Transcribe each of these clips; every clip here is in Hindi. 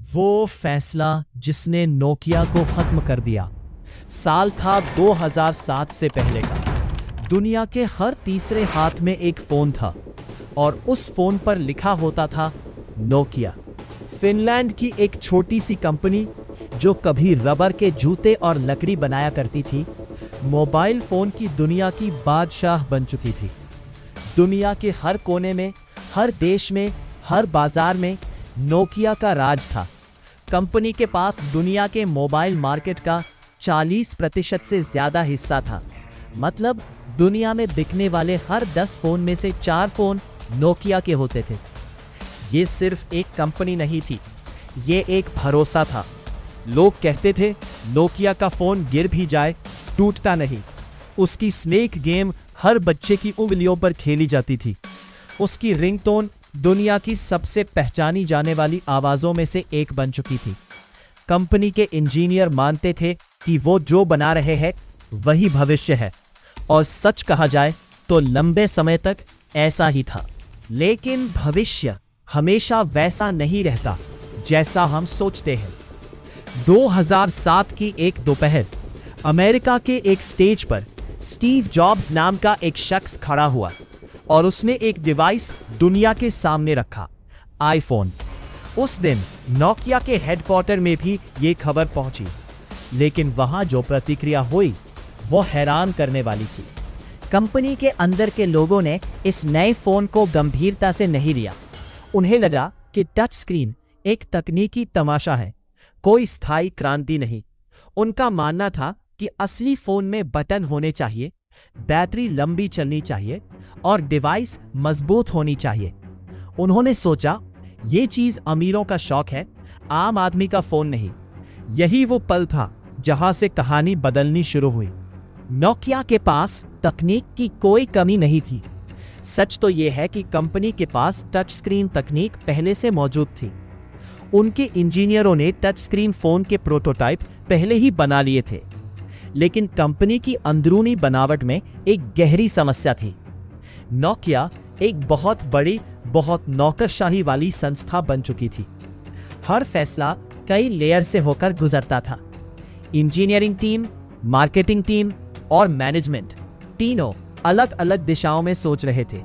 वो फैसला जिसने नोकिया को खत्म कर दिया। साल था 2007 से पहले का। दुनिया के हर तीसरे हाथ में एक फोन था और उस फोन पर लिखा होता था नोकिया। फिनलैंड की एक छोटी सी कंपनी जो कभी रबर के जूते और लकड़ी बनाया करती थी, मोबाइल फोन की दुनिया की बादशाह बन चुकी थी। दुनिया के हर कोने में, हर देश में, हर बाजार में नोकिया का राज था। कंपनी के पास दुनिया के मोबाइल मार्केट का 40% से ज्यादा हिस्सा था। मतलब दुनिया में बिकने वाले हर 10 फोन में से 4 फोन नोकिया के होते थे। ये सिर्फ एक कंपनी नहीं थी, ये एक भरोसा था। लोग कहते थे नोकिया का फोन गिर भी जाए टूटता नहीं। उसकी स्नेक गेम हर बच्चे की उंगलियों पर खेली जाती थी। उसकी रिंगटोन दुनिया की सबसे पहचानी जाने वाली आवाज़ों में से एक बन चुकी थी। कंपनी के इंजीनियर मानते थे कि वो जो बना रहे हैं वही भविष्य है, और सच कहा जाए तो लंबे समय तक ऐसा ही था। लेकिन भविष्य हमेशा वैसा नहीं रहता जैसा हम सोचते हैं। 2007 की एक दोपहर अमेरिका के एक स्टेज पर स्टीव जॉब्स नाम का एक शख्स खड़ा हुआ और उसने एक डिवाइस दुनिया के सामने रखा, आईफोन। उस दिन नोकिया के हेडक्वार्टर में भी ये खबर पहुंची, लेकिन वहां जो प्रतिक्रिया हुई वो हैरान करने वाली थी। कंपनी के अंदर के लोगों ने इस नए फोन को गंभीरता से नहीं लिया। उन्हें लगा कि टच स्क्रीन एक तकनीकी तमाशा है, कोई स्थायी क्रांति नहीं। उनका मानना था कि असली फोन में बटन होने चाहिए, बैटरी लंबी चलनी चाहिए और डिवाइस मजबूत होनी चाहिए। उन्होंने सोचा ये चीज अमीरों का शौक है, आम आदमी का फोन नहीं। यही वो पल था जहां से कहानी बदलनी शुरू हुई। नोकिया के पास तकनीक की कोई कमी नहीं थी। सच तो यह है कि कंपनी के पास टच स्क्रीन तकनीक पहले से मौजूद थी। उनके इंजीनियरों ने टच स्क्रीन फोन के प्रोटोटाइप पहले ही बना लिए थे, लेकिन कंपनी की अंदरूनी बनावट में एक गहरी समस्या थी। नोकिया एक बहुत बड़ी, बहुत नौकरशाही वाली संस्था बन चुकी थी। हर फैसला कई लेयर से होकर गुजरता था। इंजीनियरिंग टीम, मार्केटिंग टीम और मैनेजमेंट तीनों अलग अलग दिशाओं में सोच रहे थे।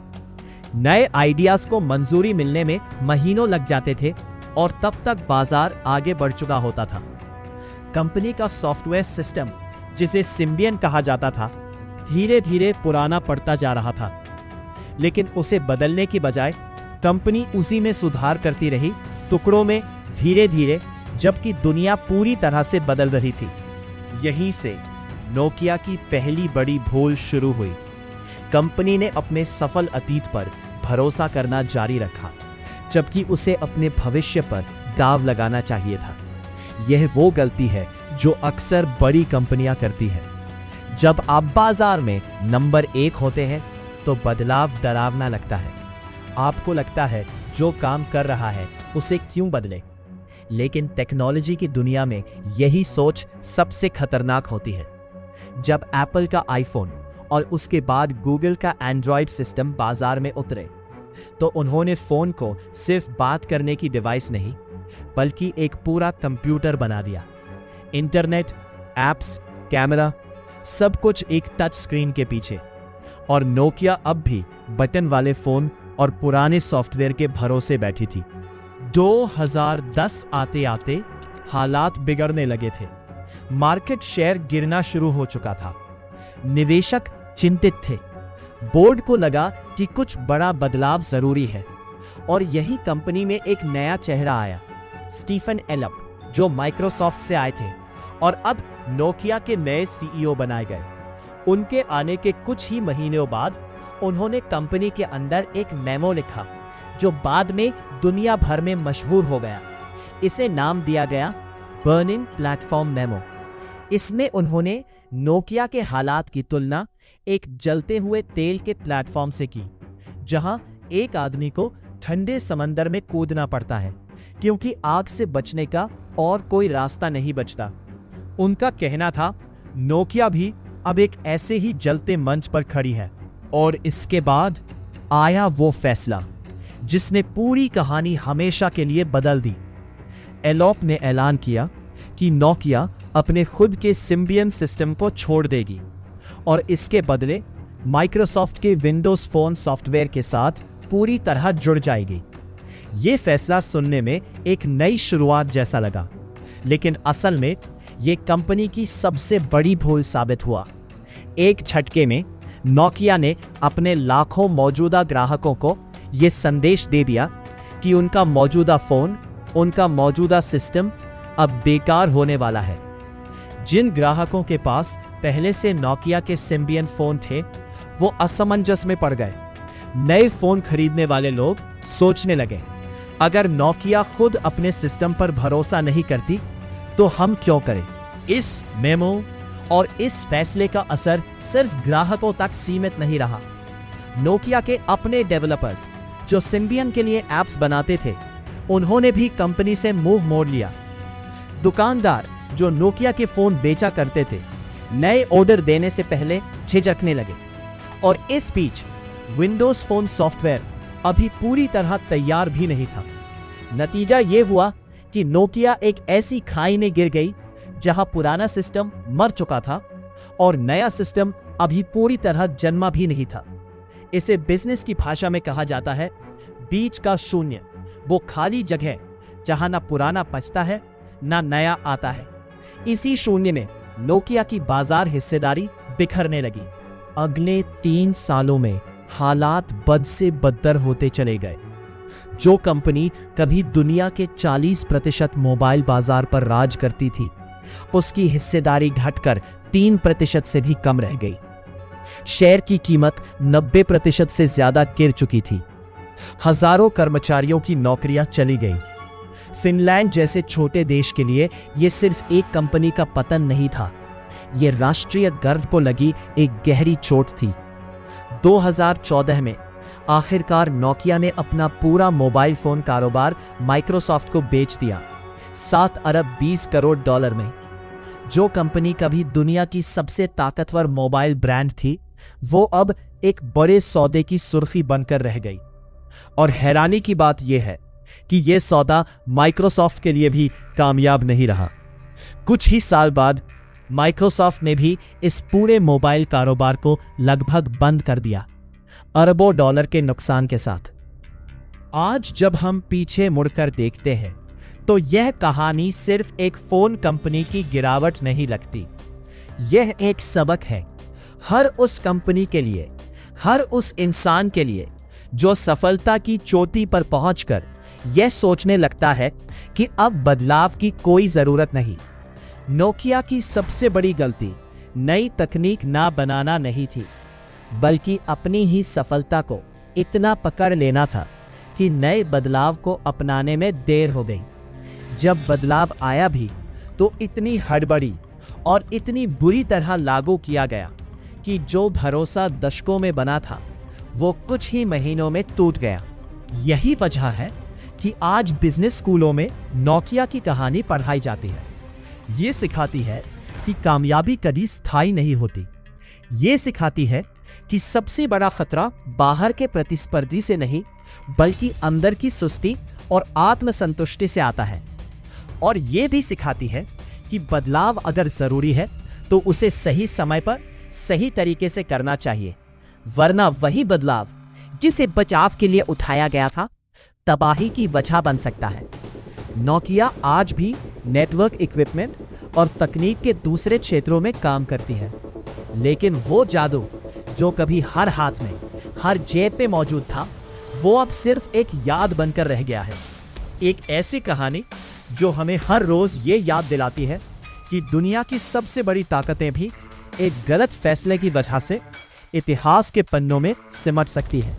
नए आइडियाज को मंजूरी मिलने में महीनों लग जाते थे और तब तक बाजार आगे बढ़ चुका होता था। कंपनी का सॉफ्टवेयर सिस्टम, जिसे सिम्बियन कहा जाता था, धीरे धीरे पुराना पड़ता जा रहा था। लेकिन उसे बदलने की बजाय कंपनी उसी में सुधार करती रही, टुकड़ों में, धीरे धीरे, जबकि दुनिया पूरी तरह से बदल रही थी। यहीं से नोकिया की पहली बड़ी भूल शुरू हुई। कंपनी ने अपने सफल अतीत पर भरोसा करना जारी रखा, जबकि उसे अपने भविष्य पर दाव लगाना चाहिए था। यह वो गलती है जो अक्सर बड़ी कंपनियां करती हैं। जब आप बाजार में नंबर 1 होते हैं तो बदलाव डरावना लगता है। आपको लगता है जो काम कर रहा है उसे क्यों बदले। लेकिन टेक्नोलॉजी की दुनिया में यही सोच सबसे खतरनाक होती है। जब एप्पल का आईफोन और उसके बाद गूगल का एंड्रॉयड सिस्टम बाजार में उतरे, तो उन्होंने फोन को सिर्फ बात करने की डिवाइस नहीं, बल्कि एक पूरा कंप्यूटर बना दिया। इंटरनेट, एप्स, कैमरा, सब कुछ एक टच स्क्रीन के पीछे। और नोकिया अब भी बटन वाले फोन और पुराने सॉफ्टवेयर के भरोसे बैठी थी। 2010 आते आते हालात बिगड़ने लगे थे। मार्केट शेयर गिरना शुरू हो चुका था। निवेशक चिंतित थे। बोर्ड को लगा कि कुछ बड़ा बदलाव जरूरी है। और यही कंपनी में एक नया चेहरा आया, स्टीफन एलप, जो माइक्रोसॉफ्ट से आए थे और अब नोकिया के नए सीईओ बनाए गए। उनके आने के कुछ ही महीनों बाद उन्होंने कंपनी के अंदर एक मेमो लिखा, जो बाद में दुनिया भर में मशहूर हो गया। इसे नाम दिया गया बर्निंग प्लेटफॉर्म मेमो। इसमें उन्होंने नोकिया के हालात की तुलना एक जलते हुए तेल के प्लेटफॉर्म से की, जहां एक आदमी को ठंडे समंदर में कूदना पड़ता है क्योंकि आग से बचने का और कोई रास्ता नहीं बचता। उनका कहना था नोकिया भी अब एक ऐसे ही जलते मंच पर खड़ी है। और इसके बाद आया वो फैसला जिसने पूरी कहानी हमेशा के लिए बदल दी। एलोप ने ऐलान किया कि नोकिया अपने खुद के सिम्बियन सिस्टम को छोड़ देगी और इसके बदले माइक्रोसॉफ्ट के विंडोज फोन सॉफ्टवेयर के साथ पूरी तरह जुड़ जाएगी। ये फैसला सुनने में एक नई शुरुआत जैसा लगा, लेकिन असल में ये कंपनी की सबसे बड़ी भूल साबित हुआ। एक झटके में नोकिया ने अपने लाखों मौजूदा ग्राहकों को ये संदेश दे दिया कि उनका मौजूदा फोन, उनका मौजूदा सिस्टम अब बेकार होने वाला है। जिन ग्राहकों के पास पहले से नोकिया के सिम्बियन फोन थे, वो असमंजस में पड़ गए। नए फोन खरीदने वाले लोग सोचने लगे, अगर नोकिया खुद अपने सिस्टम पर भरोसा नहीं करती तो हम क्यों करें। इस मेमो और इस फैसले का असर सिर्फ ग्राहकों तक सीमित नहीं रहा। नोकिया के अपने डेवलपर्स जो सिम्बियन के लिए ऐप्स बनाते थे, उन्होंने भी कंपनी से मुंह मोड़ लिया। दुकानदार जो नोकिया के फोन बेचा करते थे, नए ऑर्डर देने से पहले झिझकने लगे। और इस बीच विंडोज फोन सॉफ्टवेयर अभी पूरी तरह तैयार भी नहीं था। नतीजा यह हुआ कि नोकिया एक ऐसी खाई में गिर गई जहां पुराना सिस्टम मर चुका था और नया सिस्टम अभी पूरी तरह जन्मा भी नहीं था। इसे बिजनेस की भाषा में कहा जाता है बीच का शून्य, वो खाली जगह जहां ना पुराना बचता है ना नया आता है। इसी शून्य में नोकिया की बाजार हिस्सेदारी बिखरने लगी। अगले 3 सालों में हालात बद से बदतर होते चले गए। जो कंपनी कभी दुनिया के 40% मोबाइल बाजार पर राज करती थी, उसकी हिस्सेदारी घटकर 3% से भी कम रह गई। शेयर की कीमत 90% से ज्यादा गिर चुकी थी। हजारों कर्मचारियों की नौकरियां चली गई। फिनलैंड जैसे छोटे देश के लिए यह सिर्फ एक कंपनी का पतन नहीं था, यह राष्ट्रीय गर्व को लगी एक गहरी चोट थी। 2014 में आखिरकार नोकिया ने अपना पूरा मोबाइल फोन कारोबार माइक्रोसॉफ्ट को बेच दिया, 7 अरब 20 करोड़ डॉलर में। जो कंपनी कभी दुनिया की सबसे ताकतवर मोबाइल ब्रांड थी, वो अब एक बड़े सौदे की सुर्खी बनकर रह गई। और हैरानी की बात यह है कि यह सौदा माइक्रोसॉफ्ट के लिए भी कामयाब नहीं रहा। कुछ ही साल बाद माइक्रोसॉफ्ट ने भी इस पूरे मोबाइल कारोबार को लगभग बंद कर दिया, अरबों डॉलर के नुकसान के साथ। आज जब हम पीछे मुड़कर देखते हैं तो यह कहानी सिर्फ एक फोन कंपनी की गिरावट नहीं लगती, यह एक सबक है हर उस कंपनी के लिए, हर उस इंसान के लिए जो सफलता की चोटी पर पहुंचकर यह सोचने लगता है कि अब बदलाव की कोई जरूरत नहीं। नोकिया की सबसे बड़ी गलती नई तकनीक ना बनाना नहीं थी, बल्कि अपनी ही सफलता को इतना पकड़ लेना था कि नए बदलाव को अपनाने में देर हो गई। जब बदलाव आया भी तो इतनी हड़बड़ी और इतनी बुरी तरह लागू किया गया कि जो भरोसा दशकों में बना था वो कुछ ही महीनों में टूट गया। यही वजह है कि आज बिजनेस स्कूलों में नोकिया की कहानी पढ़ाई जाती है। ये सिखाती है कि कामयाबी कभी स्थायी नहीं होती। ये सिखाती है कि सबसे बड़ा खतरा बाहर के प्रतिस्पर्धी से नहीं, बल्कि अंदर की सुस्ती और आत्मसंतुष्टि से आता है। और ये भी सिखाती है कि बदलाव अगर जरूरी है तो उसे सही समय पर सही तरीके से करना चाहिए, वरना वही बदलाव जिसे बचाव के लिए उठाया गया था तबाही की वजह बन सकता है। नोकिया आज भी नेटवर्क इक्विपमेंट और तकनीक के दूसरे क्षेत्रों में काम करती है, लेकिन वो जादू जो कभी हर हाथ में, हर जेब पे मौजूद था, वो अब सिर्फ एक याद बनकर रह गया है। एक ऐसी कहानी जो हमें हर रोज ये याद दिलाती है कि दुनिया की सबसे बड़ी ताकतें भी एक गलत फैसले की वजह से इतिहास के पन्नों में सिमट सकती है।